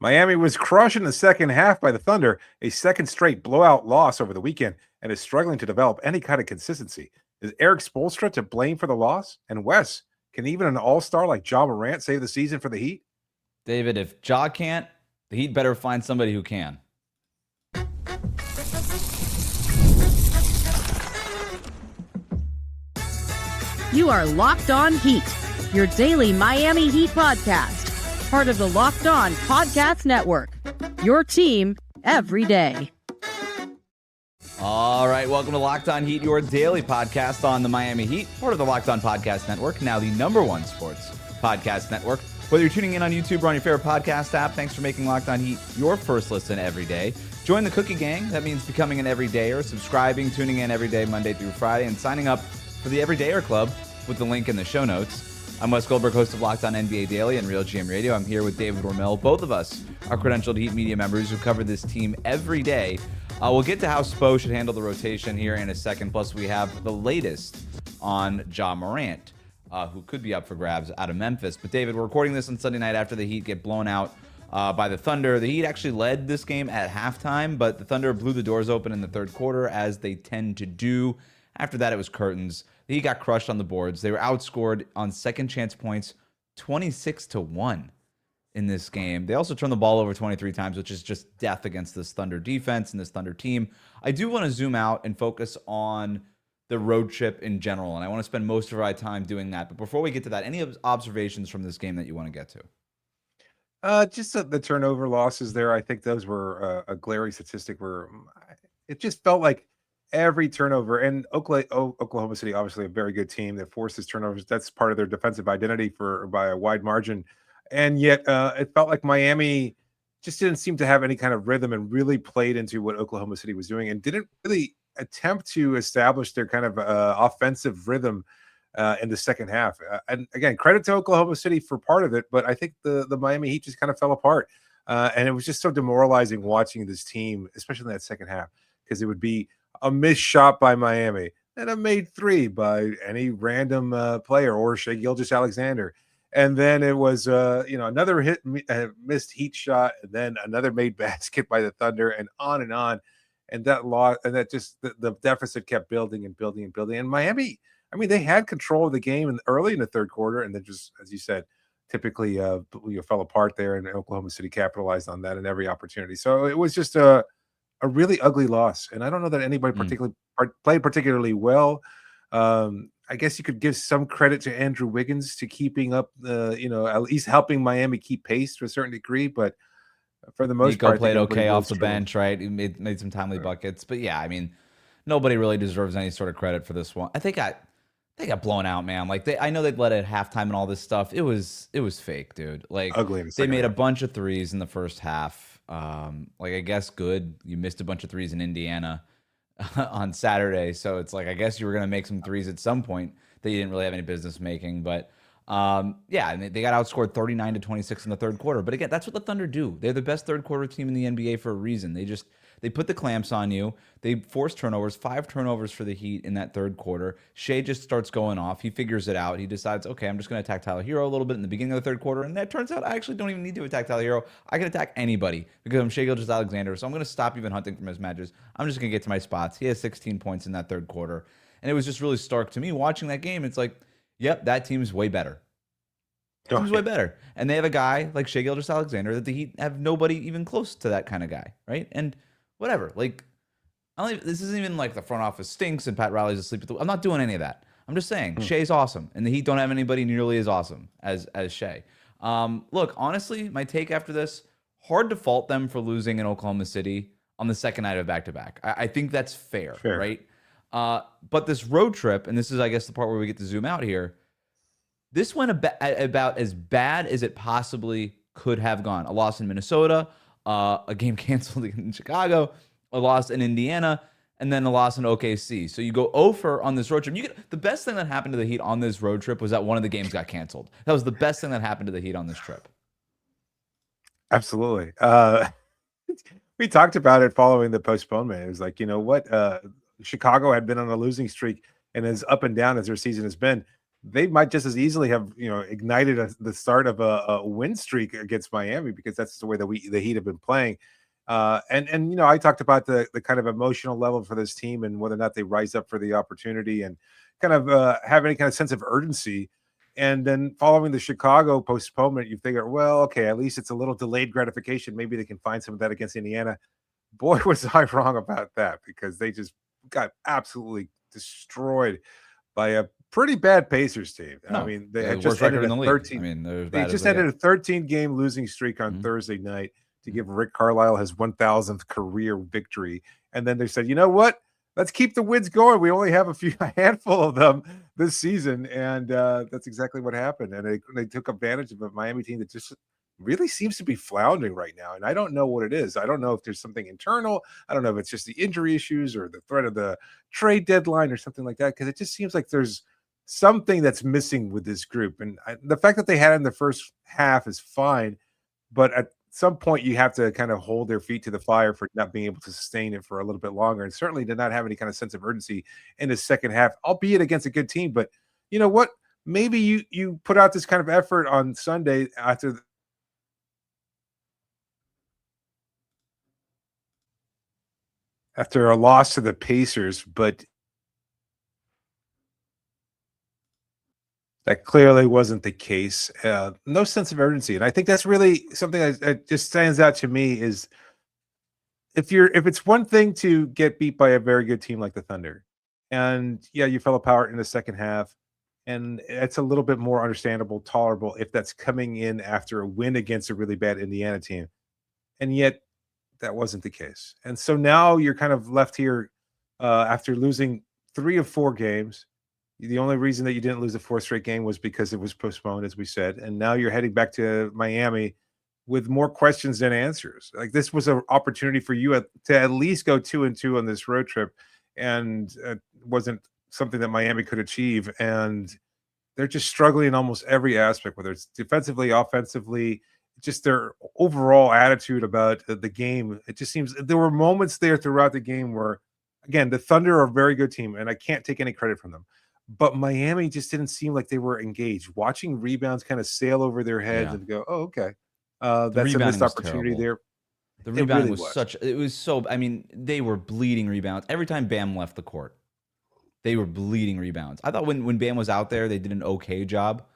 Miami was crushed in the second half by the Thunder, a second straight blowout loss over the weekend, and is struggling to develop any kind of consistency. Is Erik Spoelstra to blame for the loss? And Wes, can even an all-star like Ja Morant save the season for the Heat? David, if Ja can't, the Heat better find somebody who can. You are Locked On Heat, your daily Miami Heat podcast, part of the Locked On Podcast Network, your team every day. All right, welcome to Locked On Heat, your daily podcast on the Miami Heat, part of the Locked On Podcast Network, now the #1 sports podcast network. Whether you're tuning in on YouTube or on your favorite podcast app, thanks for making Locked On Heat your first listen every day. Join the Cookie Gang. That means becoming an everydayer, subscribing, tuning in every day, Monday through Friday, and signing up for the Everydayer Club with the link in the show notes. I'm Wes Goldberg, host of Locked On NBA Daily and Real GM Radio. I'm here with David Ramil. Both of us are credentialed Heat media members who cover this team every day. We'll get to how Spo should handle the rotation here in a second. Plus, we have the latest on Ja Morant, who could be up for grabs out of Memphis. But David, we're recording this on Sunday night after the Heat get blown out by the Thunder. The Heat actually led this game at halftime, but the Thunder blew the doors open in the third quarter, as they tend to do. After that, it was curtains. The Heat got crushed on the boards. They were outscored on second chance points 26-1 in this game. They also turned the ball over 23 times, which is just death against this Thunder defense and this Thunder team. I do want to zoom out and focus on the road trip in general, and I want to spend most of our time doing that. But before we get to that, any observations from this game that you want to get to? Just the turnover losses there. I think those were a glaring statistic where it just felt like every turnover, and Oklahoma City, obviously a very good team that forces turnovers. That's part of their defensive identity by a wide margin. And yet it felt like Miami just didn't seem to have any kind of rhythm and really played into what Oklahoma City was doing and didn't really attempt to establish their kind of offensive rhythm in the second half. And again, credit to Oklahoma City for part of it, but I think the Miami Heat just kind of fell apart. And it was just so demoralizing watching this team, especially in that second half, because it would be a missed shot by Miami and a made three by any random player or Shai Gilgeous-Alexander. And then it was, another missed Heat shot, and then another made basket by the Thunder, and on and on. And that loss, and that just the deficit kept building and building and building. And Miami, I mean, they had control of the game early in the third quarter, and then just, as you said, typically fell apart there, and Oklahoma City capitalized on that in every opportunity. So it was just a really ugly loss, and I don't know that anybody played particularly well. I guess you could give some credit to Andrew Wiggins to keeping up, at least helping Miami keep pace to a certain degree. But for the most part, played okay off the bench, right? He made some timely buckets. But yeah, I mean, nobody really deserves any sort of credit for this one. They got blown out, man. Like I know they'd led at halftime and all this stuff. It was fake, dude. Like ugly. They made a bunch of threes in the first half. I guess good. You missed a bunch of threes in Indiana on Saturday, so it's like I guess you were going to make some threes at some point that you didn't really have any business making. But yeah, and they got outscored 39-26 in the third quarter. But again, that's what the Thunder do. They're the best third quarter team in the NBA for a reason. They put the clamps on you. They force turnovers, 5 turnovers for the Heat in that third quarter. Shai just starts going off. He figures it out. He decides, okay, I'm just going to attack Tyler Herro a little bit in the beginning of the third quarter. And that turns out I actually don't even need to attack Tyler Herro. I can attack anybody because I'm Shai Gilgeous-Alexander. So I'm going to stop even hunting for mismatches. I'm just going to get to my spots. He has 16 points in that third quarter. And it was just really stark to me watching that game. It's like, yep, that team's way better. Team's way better. And they have a guy like Shai Gilgeous-Alexander that the Heat have nobody even close to that kind of guy, right? And whatever, like, this isn't even like the front office stinks and Pat Riley's asleep. I'm not doing any of that. I'm just saying Shai's awesome, and the Heat don't have anybody nearly as awesome as Shai. Look, honestly, my take after this: hard to fault them for losing in Oklahoma City on the second night of back-to-back. I think that's fair, right? But this road trip, and this is, I guess, the part where we get to zoom out here. This went about as bad as it possibly could have gone. A loss in Minnesota, a game canceled in Chicago, a loss in Indiana, and then a loss in OKC. So you go 0 on this road trip. The best thing that happened to the Heat on this road trip was that one of the games got canceled. That was the best thing that happened to the Heat on this trip. Absolutely. We talked about it following the postponement. It was like, you know what? Chicago had been on a losing streak, and as up and down as their season has been, they might just as easily have ignited the start of a win streak against Miami, because that's the way that the Heat have been playing. And I talked about the kind of emotional level for this team and whether or not they rise up for the opportunity and kind of have any kind of sense of urgency. And then following the Chicago postponement, you figure, well, okay, at least it's a little delayed gratification. Maybe they can find some of that against Indiana. Boy, was I wrong about that, because they just got absolutely destroyed by a pretty bad Pacers team. I No, mean, they the had worst just record ended in the a league. 13. I mean, they're as They bad as just they ended get. a 13-game losing streak on Thursday night to give Rick Carlisle his 1,000th career victory. And then they said, you know what? Let's keep the wins going. We only have a handful of them this season. And that's exactly what happened. And they took advantage of a Miami team that just really seems to be floundering right now. And I don't know what it is. I don't know if there's something internal. I don't know if it's just the injury issues or the threat of the trade deadline or something like that, because it just seems like there's something that's missing with this group. And the fact that they had it in the first half is fine, but at some point you have to kind of hold their feet to the fire for not being able to sustain it for a little bit longer, and certainly did not have any kind of sense of urgency in the second half, albeit against a good team. But you know what? Maybe you put out this kind of effort on Sunday after a loss to the Pacers, but that clearly wasn't the case. No sense of urgency, and I think that's really something that just stands out to me. Is if it's one thing to get beat by a very good team like the Thunder, and yeah, you fell apart in the second half, and it's a little bit more understandable, tolerable if that's coming in after a win against a really bad Indiana team, and yet that wasn't the case. And so now you're kind of left here after losing 3 of 4 games. The only reason that you didn't lose the 4th straight game was because it was postponed, as we said. And now you're heading back to Miami with more questions than answers. Like, this was an opportunity for you to at least go 2-2 on this road trip, and wasn't something that Miami could achieve. And they're just struggling in almost every aspect, whether it's defensively, offensively, just their overall attitude about the game. It just seems there were moments there throughout the game where, again, the Thunder are a very good team, and I can't take any credit from them. But Miami just didn't seem like they were engaged. Watching rebounds kind of sail over their heads and go, "Oh, okay, The that's a missed rebounding was opportunity terrible. there." The It rebounding really was. it was so, I mean, they were bleeding rebounds. Every time Bam left the court, they were bleeding rebounds. I thought when Bam was out there, they did an okay job.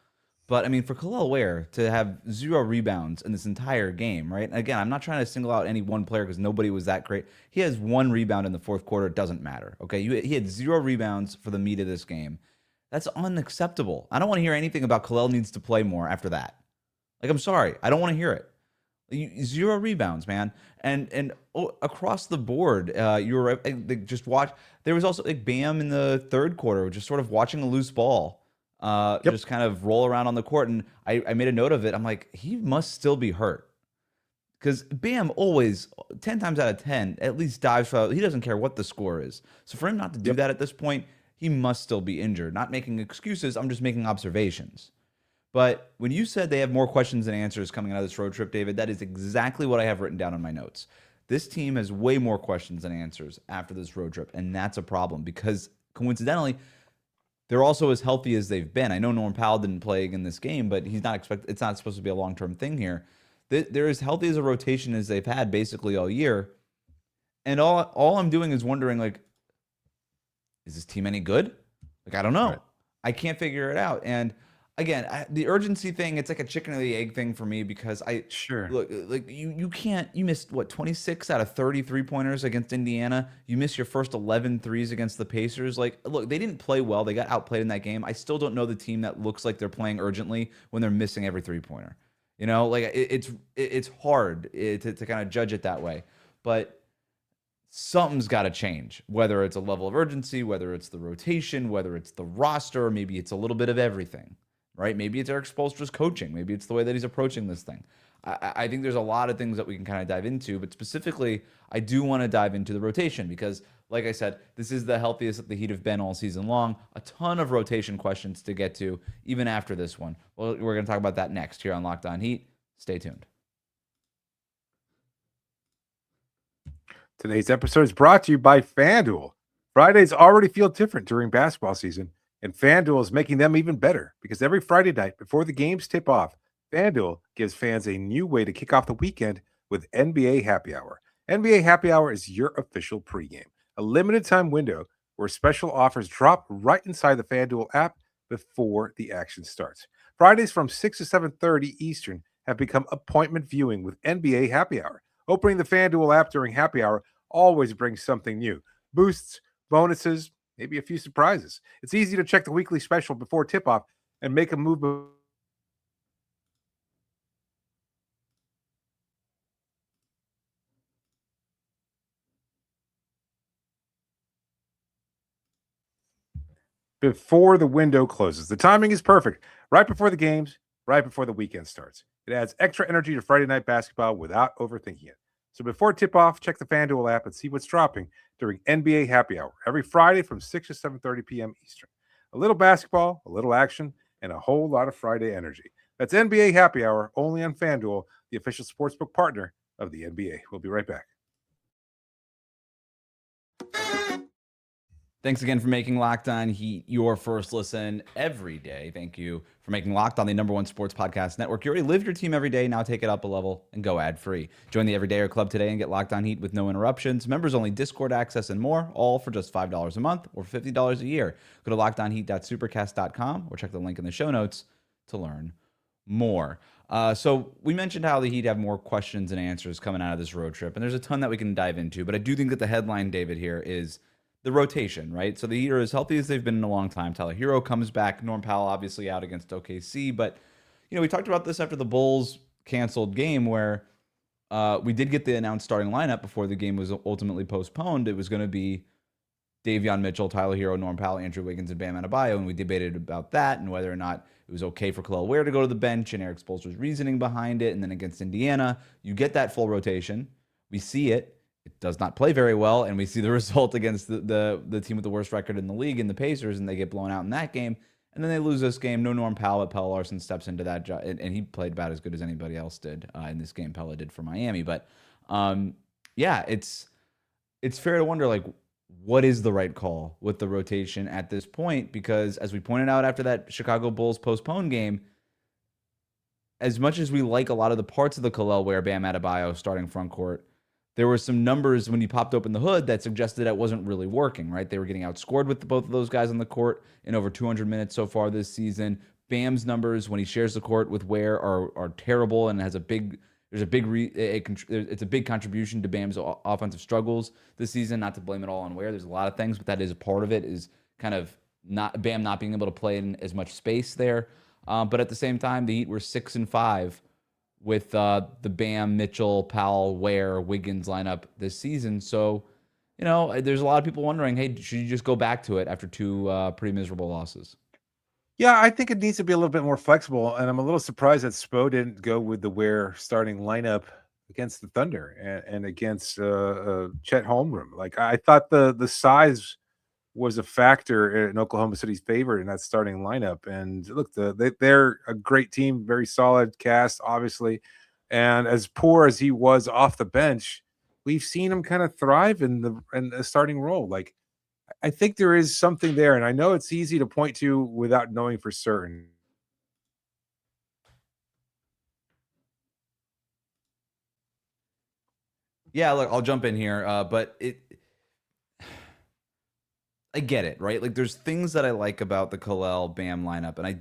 But I mean, for Kel'el Ware to have 0 rebounds in this entire game, right? Again, I'm not trying to single out any one player because nobody was that great. He has 1 rebound in the 4th quarter. It doesn't matter. Okay. He had 0 rebounds for the meat of this game. That's unacceptable. I don't want to hear anything about Kel'el needs to play more after that. Like, I'm sorry. I don't want to hear it. 0 rebounds, man, and across the board, you were right. Just watch. There was also like Bam in the 3rd quarter, just sort of watching a loose ball, just kind of roll around on the court, and I made a note of it. I'm like, he must still be hurt, because Bam always 10 times out of 10 at least dives for. He doesn't care what the score is. So for him not to do that at this point, he must still be injured. Not making excuses. I'm just making observations. But when you said they have more questions than answers coming out of this road trip, David, that is exactly what I have written down in my notes. This team has way more questions than answers after this road trip, and that's a problem because coincidentally, they're also as healthy as they've been. I know Norm Powell didn't play in this game, but he's not expected. It's not supposed to be a long-term thing here. They're as healthy as a rotation as they've had basically all year, and all I'm doing is wondering, like, is this team any good? Like, I don't know. Right. I can't figure it out. And again, the urgency thing, it's like a chicken or the egg thing for me because look, like you can't, you missed what, 26 out of 33 pointers against Indiana. You missed your first 11 threes against the Pacers. Like, look, they didn't play well. They got outplayed in that game. I still don't know the team that looks like they're playing urgently when they're missing every 3-pointer. You know, like it's hard to kind of judge it that way, but something's got to change, whether it's a level of urgency, whether it's the rotation, whether it's the roster, maybe it's a little bit of everything, right? Maybe it's Erik Spoelstra's coaching. Maybe it's the way that he's approaching this thing. I think there's a lot of things that we can kind of dive into, but specifically, I do want to dive into the rotation because, like I said, this is the healthiest that the Heat have been all season long. A ton of rotation questions to get to, even after this one. Well, we're going to talk about that next here on Locked On Heat. Stay tuned. Today's episode is brought to you by FanDuel. Fridays already feel different during basketball season, And FanDuel is making them even better because every Friday night before the games tip off, FanDuel gives fans a new way to kick off the weekend with NBA Happy Hour. NBA Happy Hour is your official pregame, a limited time window where special offers drop right inside the FanDuel app before the action starts. Fridays from 6 to 7:30 Eastern have become appointment viewing with NBA Happy Hour. Opening the FanDuel app during Happy Hour always brings something new. Boosts, bonuses, maybe a few surprises. It's easy to check the weekly special before tip-off and make a move before the window closes. The timing is perfect. Right before the games, right before the weekend starts. It adds extra energy to Friday night basketball without overthinking it. So before tip-off, check the FanDuel app and see what's dropping during NBA Happy Hour every Friday from 6 to 7:30 p.m. Eastern. A little basketball, a little action, and a whole lot of Friday energy. That's NBA Happy Hour only on FanDuel, the official sportsbook partner of the NBA. We'll be right back. Thanks again for making Locked On Heat your first listen every day. Thank you for making Locked On the #1 sports podcast network. You already live your team every day. Now take it up a level and go ad-free. Join the Everydayer Club today and get Locked On Heat with no interruptions, members-only Discord access, and more, all for just $5 a month or $50 a year. Go to lockedonheat.supercast.com or check the link in the show notes to learn more. So we mentioned how the Heat have more questions and answers coming out of this road trip, and there's a ton that we can dive into, but I do think that the headline, David, here is the rotation, right? So the Heat are as healthy as they've been in a long time. Tyler Herro comes back. Norm Powell obviously out against OKC. But, we talked about this after the Bulls canceled game where we did get the announced starting lineup before the game was ultimately postponed. It was going to be Davion Mitchell, Tyler Herro, Norm Powell, Andrew Wiggins, and Bam Adebayo. And we debated about that and whether or not it was okay for Kel'el Ware to go to the bench and Erik Spoelstra's reasoning behind it. And then against Indiana, you get that full rotation. We see it. It does not play very well, and we see the result against the team with the worst record in the league in the Pacers, and they get blown out in that game, and then they lose this game. No Norm Powell, but Pelle Larsson steps into that job, and he played about as good as anybody else did in this game. Pelle did for Miami, but it's fair to wonder, like, what is the right call with the rotation at this point? Because as we pointed out after that Chicago Bulls postponed game, as much as we like a lot of the parts of the Kel'el Ware, Bam Adebayo starting front court, there were some numbers when you popped open the hood that suggested that wasn't really working, right? They were getting outscored with both of those guys on the court in over 200 minutes so far this season. Bam's numbers when he shares the court with Ware are terrible, and it's a big contribution to Bam's offensive struggles this season. Not to blame it all on Ware. There's a lot of things, but that is a part of it, is kind of Bam not being able to play in as much space there. But at the same time, the Heat were 6-5 with the Bam, Mitchell, Powell, Ware, Wiggins lineup this season. So, there's a lot of people wondering, hey, should you just go back to it after two pretty miserable losses? Yeah, I think it needs to be a little bit more flexible, and I'm a little surprised that Spo didn't go with the Ware starting lineup against the Thunder and against Chet Holmgren. Like, I thought the size was a factor in Oklahoma City's favor in that starting lineup. And look, they're a great team, very solid cast, obviously. And as poor as he was off the bench, we've seen him kind of thrive in the starting role. Like, I think there is something there, and I know it's easy to point to without knowing for certain. Yeah, look, I'll jump in here, but I get it, right? Like, there's things that I like about the Kel'el Bam lineup, and I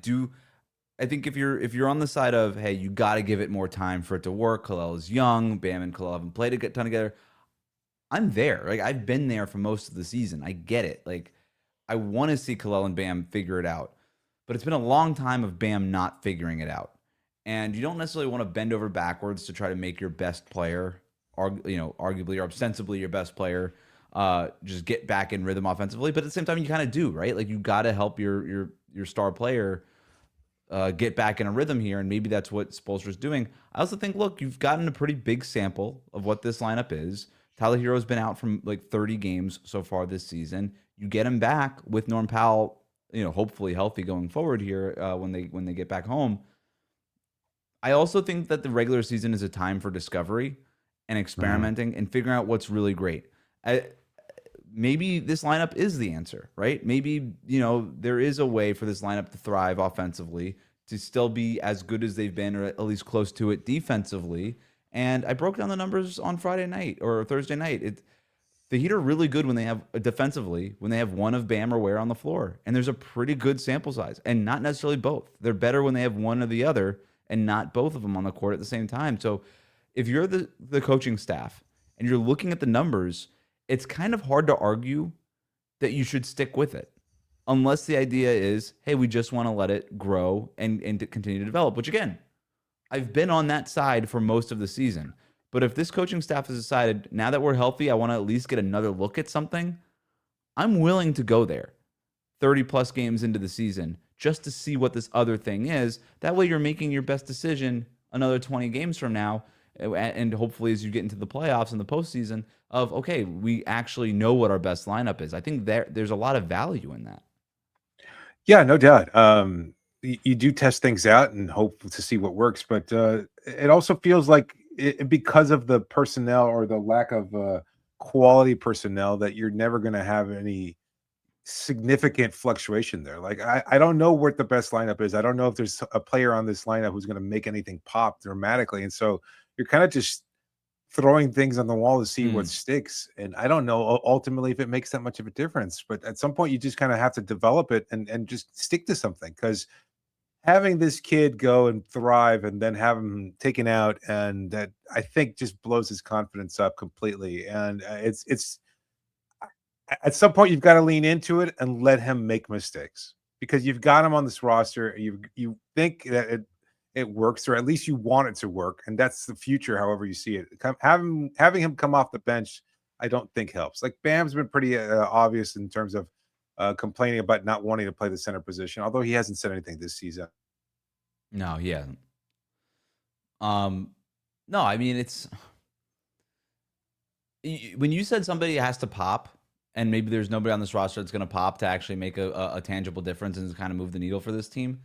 think if you're on the side of, hey, you got to give it more time for it to work. Kel'el is young. Bam and Kel'el haven't played a ton together. I'm there. Like, I've been there for most of the season. I get it. Like, I want to see Kel'el and Bam figure it out, but it's been a long time of Bam not figuring it out, and you don't necessarily want to bend over backwards to try to make your best player, arguably or ostensibly your best player, just get back in rhythm offensively. But at the same time, you kind of do, right? Like, you got to help your star player get back in a rhythm here, and maybe that's what Spoelstra's doing. I also think, look, you've gotten a pretty big sample of what this lineup is. Tyler Herro's been out from like 30 games so far this season. You get him back with Norm Powell, hopefully healthy going forward here when they get back home. I also think that the regular season is a time for discovery and experimenting and figuring out what's really great. maybe this lineup is the answer, right? Maybe, there is a way for this lineup to thrive offensively, to still be as good as they've been, or at least close to it defensively. And I broke down the numbers on Friday night or Thursday night. The Heat are really good when they have defensively, when they have one of Bam or Ware on the floor. And there's a pretty good sample size, and not necessarily both. They're better when they have one or the other and not both of them on the court at the same time. So if you're the coaching staff and you're looking at the numbers, it's kind of hard to argue that you should stick with it, unless the idea is, hey, we just want to let it grow and to continue to develop, which again, I've been on that side for most of the season. But if this coaching staff has decided, now that we're healthy, I want to at least get another look at something, I'm willing to go there 30 plus games into the season just to see what this other thing is. That way you're making your best decision another 20 games from now. And hopefully as you get into the playoffs and the postseason of, okay, we actually know what our best lineup is. I think there's a lot of value in that. Yeah, no doubt. You do test things out and hope to see what works, but it also feels like because of the personnel or the lack of quality personnel, that you're never going to have any significant fluctuation there. Like I don't know what the best lineup is. I don't know if there's a player on this lineup who's going to make anything pop dramatically, and so you're kind of just throwing things on the wall to see what sticks. And I don't know ultimately if it makes that much of a difference, but at some point you just kind of have to develop it and just stick to something, because having this kid go and thrive and then have him taken out, and that I think just blows his confidence up completely. And it's at some point you've got to lean into it and let him make mistakes, because you've got him on this roster. You think that it works, or at least you want it to work, and that's the future. However you see it, having him come off the bench, I don't think helps. Like Bam's been pretty obvious in terms of complaining about not wanting to play the center position, although he hasn't said anything this season. No, he hasn't. No, I mean, it's when you said somebody has to pop, and maybe there's nobody on this roster that's going to pop to actually make a tangible difference and kind of move the needle for this team.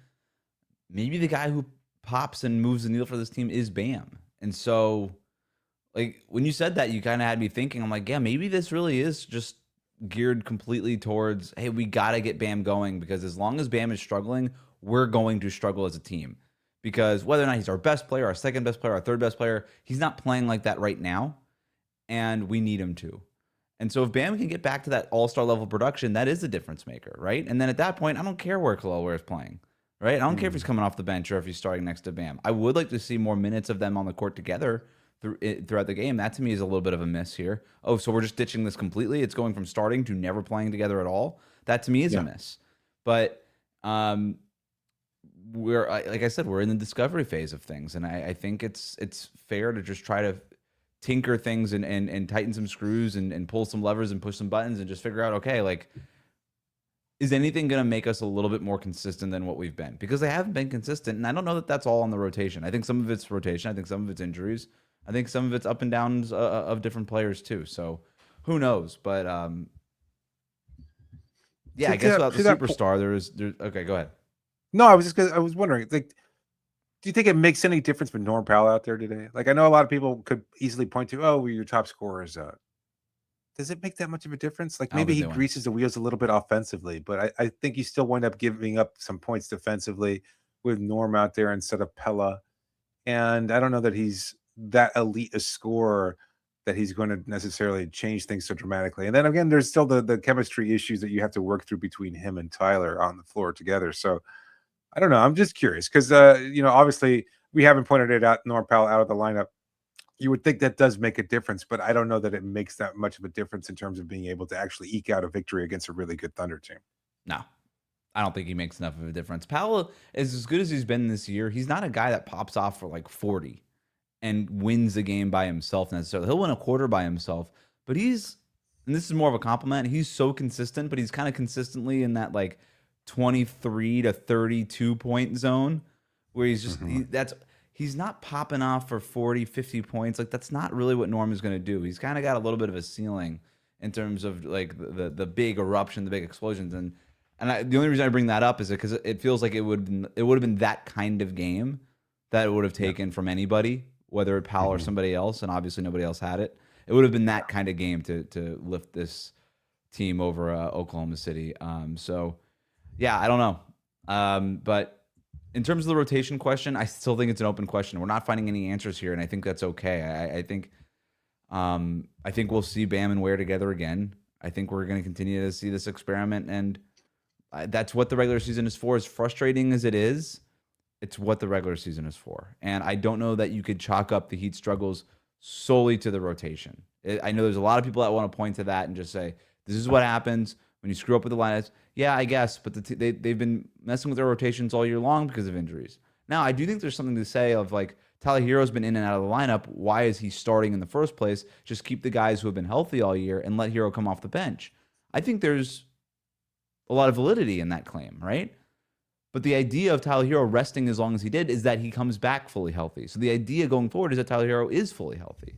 Maybe the guy who pops and moves the needle for this team is Bam. And so, like, when you said that, you kind of had me thinking, I'm like, yeah, maybe this really is just geared completely towards, hey, we got to get Bam going, because as long as Bam is struggling, we're going to struggle as a team. Because whether or not he's our best player, our second best player, our third best player, he's not playing like that right now, and we need him to. And so if Bam can get back to that all-star level production, that is a difference maker, right? And then at that point, I don't care where Kel'el is playing, right? I don't care if he's coming off the bench or if he's starting next to Bam. I would like to see more minutes of them on the court together throughout the game. That to me is a little bit of a miss here. Oh, so we're just ditching this completely? It's going from starting to never playing together at all? That to me is a miss. But we're, like I said, we're in the discovery phase of things, and I think it's fair to just try to tinker things and tighten some screws and pull some levers and push some buttons and just figure out, okay, like, is anything going to make us a little bit more consistent than what we've been? Because they haven't been consistent, and I don't know that that's all on the rotation. I think some of it's rotation. I think some of it's injuries. I think some of it's up and downs of different players too. So who knows? But yeah, I guess without the superstar, there's okay, go ahead. No, I was wondering, like, do you think it makes any difference with Norm Powell out there today? Like, I know a lot of people could easily point to, oh, your top scorer is out. Does it make that much of a difference? Like, maybe he greases the wheels a little bit offensively, but I think you still wind up giving up some points defensively with Norm out there instead of Pella. And I don't know that he's that elite a scorer that he's going to necessarily change things so dramatically. And then again, there's still the chemistry issues that you have to work through between him and Tyler on the floor together. So I don't know. I'm just curious because, obviously we haven't pointed it out, Norm Powell out of the lineup. You would think that does make a difference, but I don't know that it makes that much of a difference in terms of being able to actually eke out a victory against a really good Thunder team. No, I don't think he makes enough of a difference. Powell is as good as he's been this year. He's not a guy that pops off for like 40 and wins the game by himself necessarily. He'll win a quarter by himself, but and this is more of a compliment, he's so consistent, but he's kind of consistently in that like 23 to 32 point zone where he's just, he's not popping off for 40, 50 points. Like, that's not really what Norm is going to do. He's kind of got a little bit of a ceiling in terms of like the big eruption, the big explosions. And the only reason I bring that up is because it feels like it would have been that kind of game that it would have taken from anybody, whether it Powell or somebody else. And obviously nobody else had it. It would have been that kind of game to lift this team over Oklahoma City. So, yeah, I don't know. But in terms of the rotation question, I still think it's an open question. We're not finding any answers here, and I think that's okay. I think we'll see Bam and Ware together again. I think we're going to continue to see this experiment, and that's what the regular season is for. As frustrating as it is, it's what the regular season is for. And I don't know that you could chalk up the Heat struggles solely to the rotation. I know there's a lot of people that want to point to that and just say, this is what happens when you screw up with the lineups. Yeah, I guess, but they've been messing with their rotations all year long because of injuries. Now, I do think there's something to say of like, Tyler Herro's been in and out of the lineup. Why is he starting in the first place? Just keep the guys who have been healthy all year and let Herro come off the bench. I think there's a lot of validity in that claim, right? But the idea of Tyler Herro resting as long as he did is that he comes back fully healthy. So the idea going forward is that Tyler Herro is fully healthy.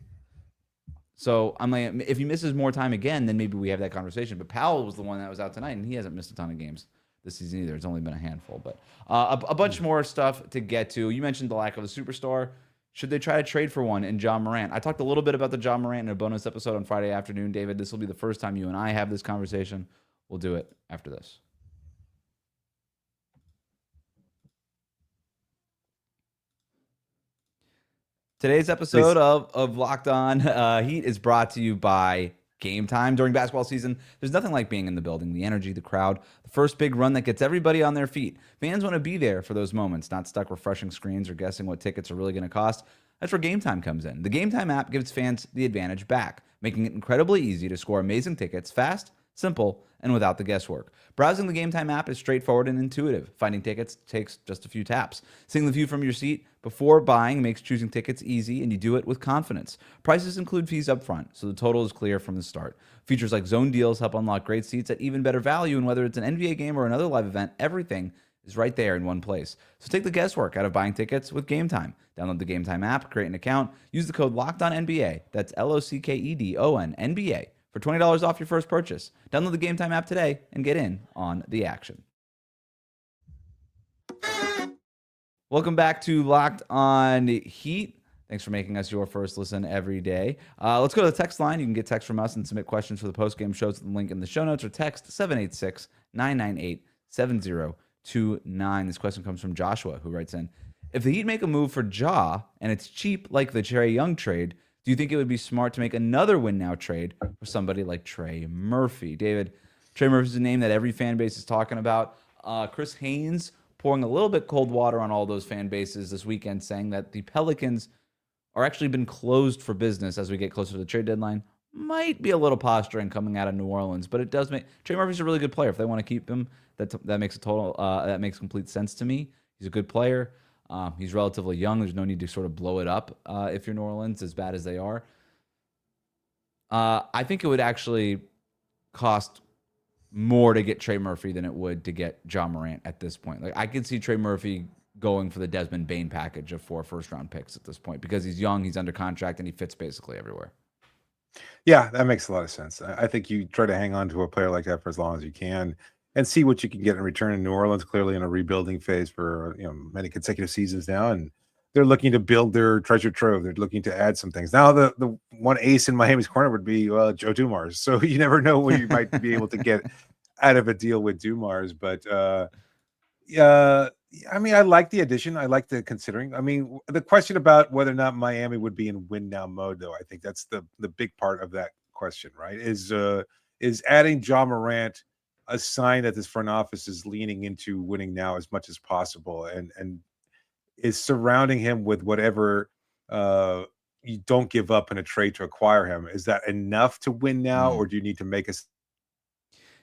So I'm like, if he misses more time again, then maybe we have that conversation. But Powell was the one that was out tonight, and he hasn't missed a ton of games this season either. It's only been a handful. But a bunch more stuff to get to. You mentioned the lack of a superstar. Should they try to trade for one in Ja Morant? I talked a little bit about the Ja Morant in a bonus episode on Friday afternoon, David. This will be the first time you and I have this conversation. We'll do it after this. Today's episode of Locked On Heat is brought to you by Game Time. During basketball season, there's nothing like being in the building. The energy, the crowd, the first big run that gets everybody on their feet. Fans want to be there for those moments, not stuck refreshing screens or guessing what tickets are really going to cost. That's where Game Time comes in. The Game Time app gives fans the advantage back, making it incredibly easy to score amazing tickets fast, simple, and without the guesswork. Browsing the Game Time app is straightforward and intuitive. Finding tickets takes just a few taps. Seeing the view from your seat before buying makes choosing tickets easy, and you do it with confidence. Prices include fees up front, so the total is clear from the start. Features like zone deals help unlock great seats at even better value, and whether it's an NBA game or another live event, everything is right there in one place. So take the guesswork out of buying tickets with Game Time. Download the Game Time app, create an account, use the code LOCKEDONNBA. That's LOCKEDON NBA for $20 off your first purchase. Download the Game Time app today and get in on the action. Welcome back to Locked On Heat. Thanks for making us your first listen every day. Let's go to the text line. You can get text from us and submit questions for the post-game shows with the link in the show notes or text 786-998-7029. This question comes from Joshua, who writes in, if the Heat make a move for Ja and it's cheap like the Trey Young trade, do you think it would be smart to make another win now trade for somebody like Trey Murphy? David, Trey Murphy's a name that every fan base is talking about. Chris Haynes pouring a little bit cold water on all those fan bases this weekend, saying that the Pelicans are actually been closed for business as we get closer to the trade deadline. Might be a little posturing coming out of New Orleans, but it does make Trey Murphy's a really good player. If they want to keep him, that makes that makes complete sense to me. He's a good player. He's relatively young. There's no need to sort of blow it up if you're New Orleans, as bad as they are. I think it would actually cost more to get Trey Murphy than it would to get Ja Morant at this point. Like I could see Trey Murphy going for the Desmond Bane package of 4 first-round picks at this point because he's young, he's under contract, and he fits basically everywhere. Yeah, that makes a lot of sense. I think you try to hang on to a player like that for as long as you can and see what you can get in return. In New Orleans, clearly in a rebuilding phase for many consecutive seasons now, and they're looking to build their treasure trove. They're looking to add some things. Now, the one ace in Miami's corner would be Joe Dumars. So you never know what you might be able to get out of a deal with Dumars. But I mean, I like the addition. I like the considering. I mean, the question about whether or not Miami would be in win now mode, though, I think that's the big part of that question, right? Is adding Ja Morant a sign that this front office is leaning into winning now as much as possible, and is surrounding him with whatever you don't give up in a trade to acquire him. Is that enough to win now, or do you need to make a?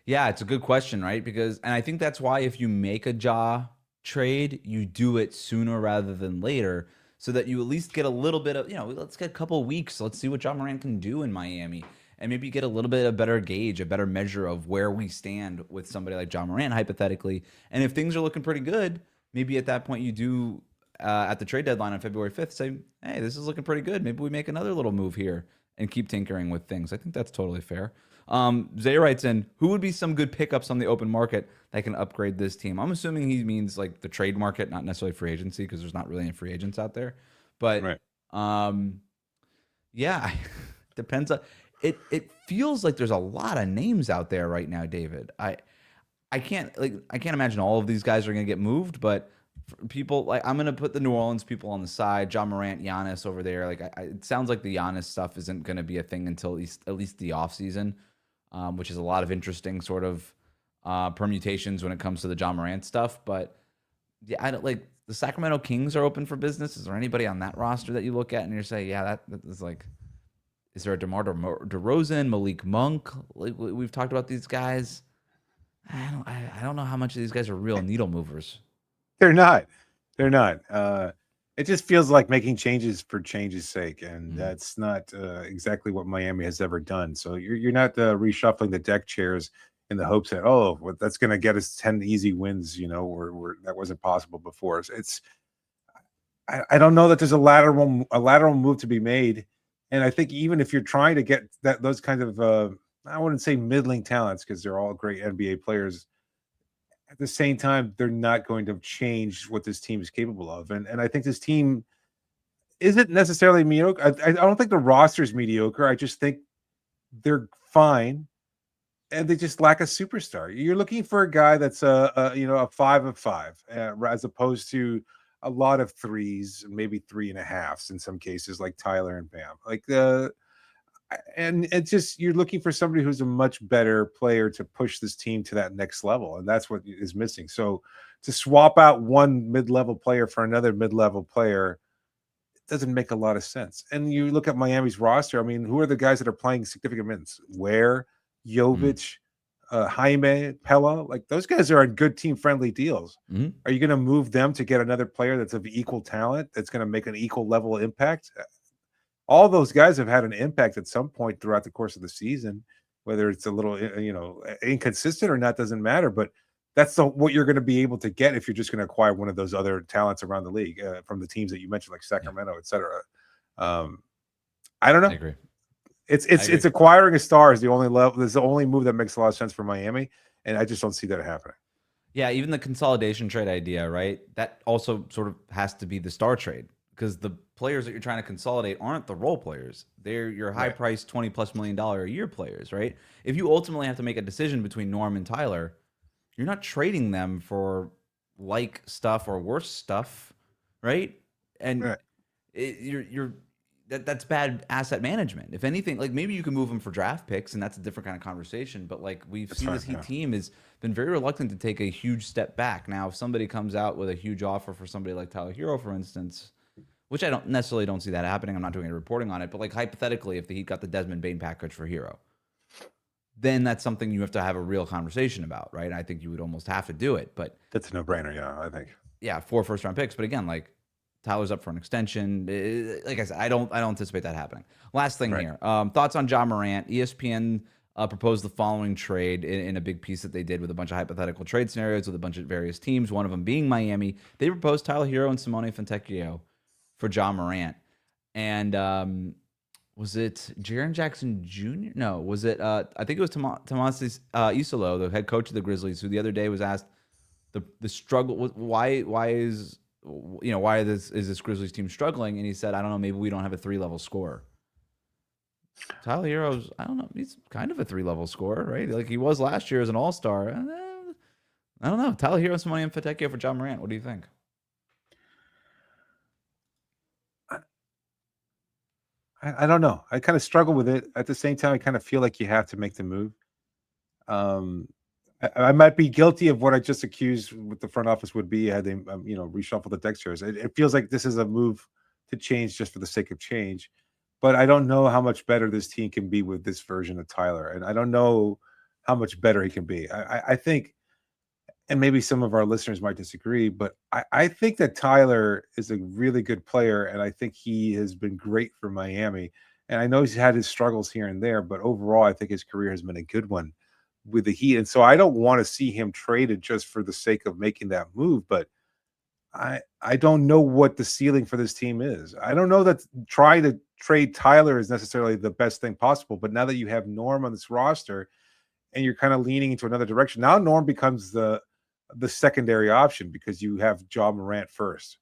Yeah, it's a good question, right? And I think that's why if you make a Ja trade, you do it sooner rather than later, so that you at least get a little bit of, let's get a couple of weeks. Let's see what Ja Morant can do in Miami. And maybe get a little bit of better gauge, a better measure of where we stand with somebody like Ja Morant, hypothetically. And if things are looking pretty good, maybe at that point you do, at the trade deadline on February 5th, say, hey, this is looking pretty good. Maybe we make another little move here and keep tinkering with things. I think that's totally fair. Zay writes in, who would be some good pickups on the open market that can upgrade this team? I'm assuming he means like the trade market, not necessarily free agency, because there's not really any free agents out there. But, Right. yeah, depends on... it feels like there's a lot of names out there right now, David. I can't imagine all of these guys are going to get moved, but people like I'm going to put the New Orleans people on the side, Ja Morant, Giannis over there. Like it sounds like the Giannis stuff isn't going to be a thing until at least the offseason, which is a lot of interesting sort of permutations when it comes to the Ja Morant stuff. But yeah, I don't like the Sacramento Kings are open for business. Is there anybody on that roster that you look at and you say, yeah, that is like, is there a DeMar DeRozan, Malik Monk? Like we've talked about these guys. I don't know how much of these guys are real needle movers. They're not. They're not. It just feels like making changes for change's sake, and that's not exactly what Miami has ever done. So you're not reshuffling the deck chairs in the hopes that that's going to get us 10 easy wins. Or that wasn't possible before. So I don't know that there's a lateral move to be made, and I think even if you're trying to get those kinds of I wouldn't say middling talents because they're all great NBA players. At the same time, they're not going to change what this team is capable of. And I think this team isn't necessarily mediocre. I don't think the roster is mediocre. I just think they're fine. And they just lack a superstar. You're looking for a guy that's a 5 of 5, as opposed to a lot of 3s, maybe 3.5s in some cases, like Tyler and Bam. And it's just you're looking for somebody who's a much better player to push this team to that next level, and that's what is missing. So to swap out one mid-level player for another mid-level player doesn't make a lot of sense. And you look at Miami's roster. I mean, who are the guys that are playing significant minutes? Ware, Jovic, Jaime, Pella, like those guys are on good team-friendly deals. Are you going to move them to get another player that's of equal talent that's going to make an equal level impact? All those guys have had an impact at some point throughout the course of the season, whether it's a little, inconsistent or not, doesn't matter. But that's what you're going to be able to get if you're just going to acquire one of those other talents around the league from the teams that you mentioned, like Sacramento, et cetera. I don't know. I agree. It's acquiring a star is the only level. There's the only move that makes a lot of sense for Miami, and I just don't see that happening. Yeah, even the consolidation trade idea, right? That also sort of has to be the star trade. Because the players that you're trying to consolidate aren't the role players. They're your high-priced $20+ million a year players, right? If you ultimately have to make a decision between Norm and Tyler, you're not trading them for like stuff or worse stuff, right? And that's bad asset management. If anything, like maybe you can move them for draft picks, and that's a different kind of conversation. But like we've seen this Heat team has been very reluctant to take a huge step back. Now, if somebody comes out with a huge offer for somebody like Tyler Herro, for instance, which I don't see that happening. I'm not doing any reporting on it. But like hypothetically, if the Heat got the Desmond Bane package for Herro, then that's something you have to have a real conversation about, right? I think you would almost have to do it. But that's a no-brainer, yeah, I think. Yeah, 4 first-round picks. But again, like Tyler's up for an extension. Like I said, I don't anticipate that happening. Last thing here. Thoughts on Ja Morant. ESPN proposed the following trade in a big piece that they did with a bunch of hypothetical trade scenarios with a bunch of various teams, one of them being Miami. They proposed Tyler Herro and Simone Fontecchio for Ja Morant. And was it Jaren Jackson Jr.? No, was it I think it was Tomas Isolo, the head coach of the Grizzlies, who the other day was asked the struggle, why is this Grizzlies team struggling? And he said, I don't know, maybe we don't have a 3-level scorer. Tyler Herro's, I don't know, he's kind of a 3-level scorer, right? Like he was last year as an all-star. I don't know. Tyler Herro, Simone Fontecchio for Ja Morant. What do you think? I don't know. I kind of struggle with it. At the same time, I kind of feel like you have to make the move. I might be guilty of what I just accused what the front office would be had they, reshuffle the deck chairs. It feels like this is a move to change just for the sake of change. But I don't know how much better this team can be with this version of Tyler. And I don't know how much better he can be. I think, and maybe some of our listeners might disagree, but I think that Tyler is a really good player, and I think he has been great for Miami. And I know he's had his struggles here and there, but overall, I think his career has been a good one with the Heat. And so I don't want to see him traded just for the sake of making that move, but I don't know what the ceiling for this team is. I don't know that trying to trade Tyler is necessarily the best thing possible, but now that you have Norm on this roster and you're kind of leaning into another direction, now Norm becomes the secondary option because you have Ja Morant first.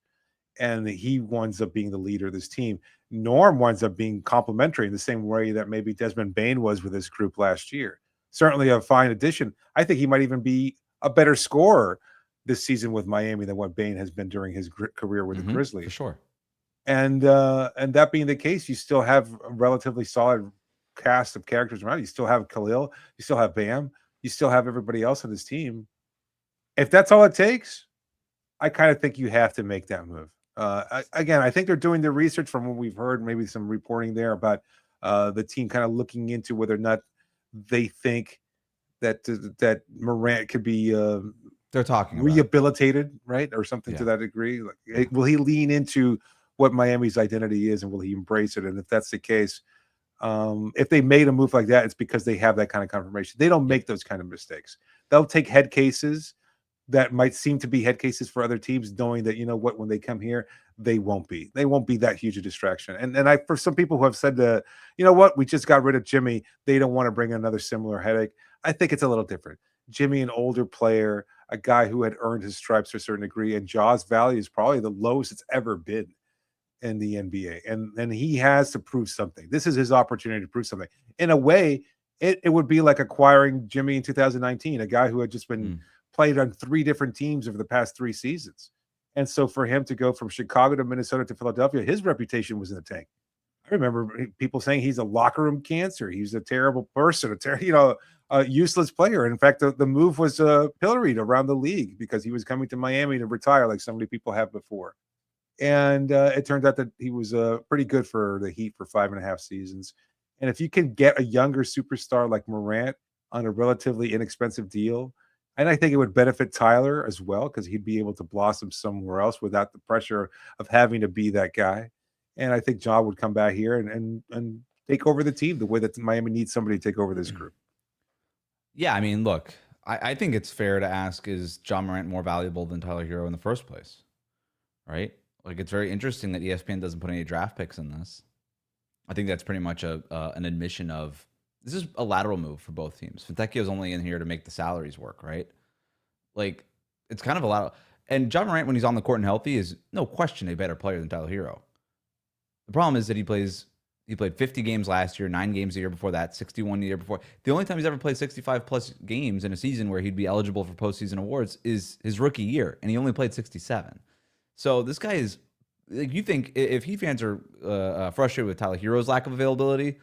and he winds up being the leader of this team. Norm winds up being complimentary in the same way that maybe Desmond Bane was with this group last year. Certainly a fine addition. I think he might even be a better scorer this season with Miami than what Bane has been during his career with the Grizzlies. For sure. And that being the case, you still have a relatively solid cast of characters around. You still have Kel'el, you still have Bam, you still have everybody else on this team. If that's all it takes, I kind of think you have to make that move. Again, I think they're doing the research from what we've heard, maybe some reporting there about the team kind of looking into whether or not they think that Morant could be they're talking rehabilitated, right, or something to that degree. Like, will he lean into what Miami's identity is, and will he embrace it? And if that's the case, if they made a move like that, it's because they have that kind of confirmation. They don't make those kind of mistakes. They'll take head cases that might seem to be head cases for other teams, knowing that, you know what, when they come here, they won't be that huge a distraction. And I, for some people who have said that, you know what, we just got rid of Jimmy, they don't want to bring another similar headache. I think it's a little different. Jimmy, an older player, a guy who had earned his stripes to a certain degree, and Ja's value is probably the lowest it's ever been in the NBA. And he has to prove something. This is his opportunity to prove something. In a way, it would be like acquiring Jimmy in 2019, a guy who had just been played on 3 different teams over the past 3 seasons. And so for him to go from Chicago to Minnesota to Philadelphia, his reputation was in the tank. I remember people saying he's a locker room cancer. He's a terrible person, a useless player. In fact, the move was pilloried around the league because he was coming to Miami to retire like so many people have before. And it turned out that he was pretty good for the Heat for 5.5 seasons. And if you can get a younger superstar like Morant on a relatively inexpensive deal, and I think it would benefit Tyler as well, because he'd be able to blossom somewhere else without the pressure of having to be that guy. And I think Ja would come back here and take over the team the way that Miami needs somebody to take over this group. Yeah, I mean, look, I think it's fair to ask, is Ja Morant more valuable than Tyler Herro in the first place? Right? Like, it's very interesting that ESPN doesn't put any draft picks in this. I think that's pretty much an admission of, this is a lateral move for both teams. Fontecchio's only in here to make the salaries work, right? Like, it's kind of a lateral. And Ja Morant, when he's on the court and healthy, is no question a better player than Tyler Herro. The problem is that he played 50 games last year, 9 games the year before that, 61 the year before. The only time he's ever played 65-plus games in a season where he'd be eligible for postseason awards is his rookie year, and he only played 67. So this guy is, like, you think if Heat fans are frustrated with Tyler Herro's lack of availability,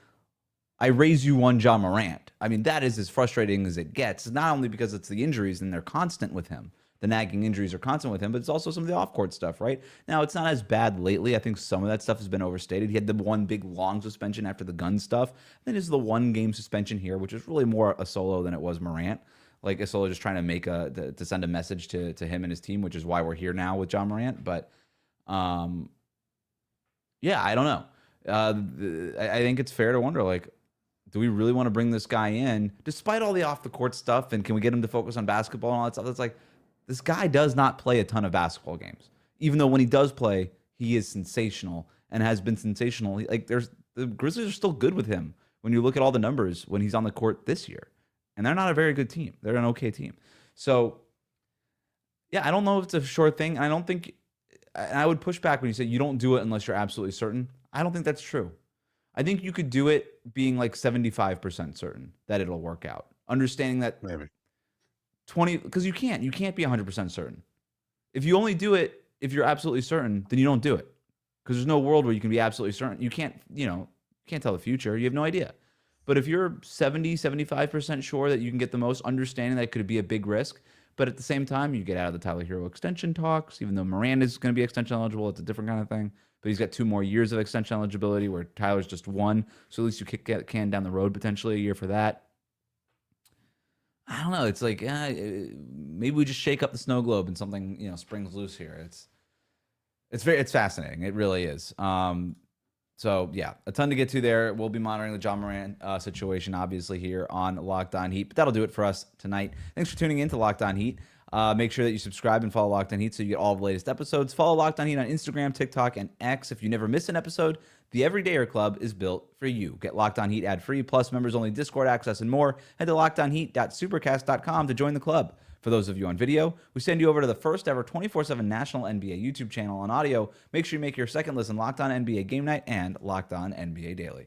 I raise you one Ja Morant. I mean, that is as frustrating as it gets. Not only because it's the injuries and they're constant with him. The nagging injuries are constant with him, but it's also some of the off-court stuff, right? Now, it's not as bad lately. I think some of that stuff has been overstated. He had the one big long suspension after the gun stuff. Then there's the one game suspension here, which is really more a solo than it was Morant. Like, a solo just trying to make to send a message to him and his team, which is why we're here now with Ja Morant. But, yeah, I don't know. I think it's fair to wonder, like, do we really want to bring this guy in, despite all the off-the-court stuff, and can we get him to focus on basketball and all that stuff? It's like, this guy does not play a ton of basketball games. Even though when he does play, he is sensational and has been sensational. Like, the Grizzlies are still good with him when you look at all the numbers when he's on the court this year. And they're not a very good team. They're an okay team. So, yeah, I don't know if it's a sure thing. I don't think, and I would push back when you say you don't do it unless you're absolutely certain. I don't think that's true. I think you could do it being like 75% certain that it'll work out. Understanding that maybe 20, because you can't be 100% certain. If you only do it if you're absolutely certain, then you don't do it. Because there's no world where you can be absolutely certain. You can't tell the future. You have no idea. But if you're 70, 75% sure that you can get the most, understanding that it could be a big risk, but at the same time, you get out of the Tyler Herro extension talks, even though Morant is going to be extension eligible, it's a different kind of thing. But he's got 2 more years of extension eligibility where Tyler's just 1. So at least you kick that can down the road potentially a year for that. I don't know. It's like, maybe we just shake up the snow globe and something, springs loose here. It's fascinating. It really is. So yeah, a ton to get to there. We'll be monitoring the Ja Morant situation, obviously, here on Locked On Heat. But that'll do it for us tonight. Thanks for tuning in to Locked On Heat. Make sure that you subscribe and follow Locked On Heat so you get all the latest episodes. Follow Locked On Heat on Instagram, TikTok, and X. If you never miss an episode, the Everydayer Club is built for you. Get Locked On Heat ad-free, plus members-only Discord access and more. Head to lockedonheat.supercast.com to join the club. For those of you on video, we send you over to the first ever 24/7 national NBA YouTube channel. On audio, make sure you make your second listen Locked On NBA Game Night and Locked On NBA Daily.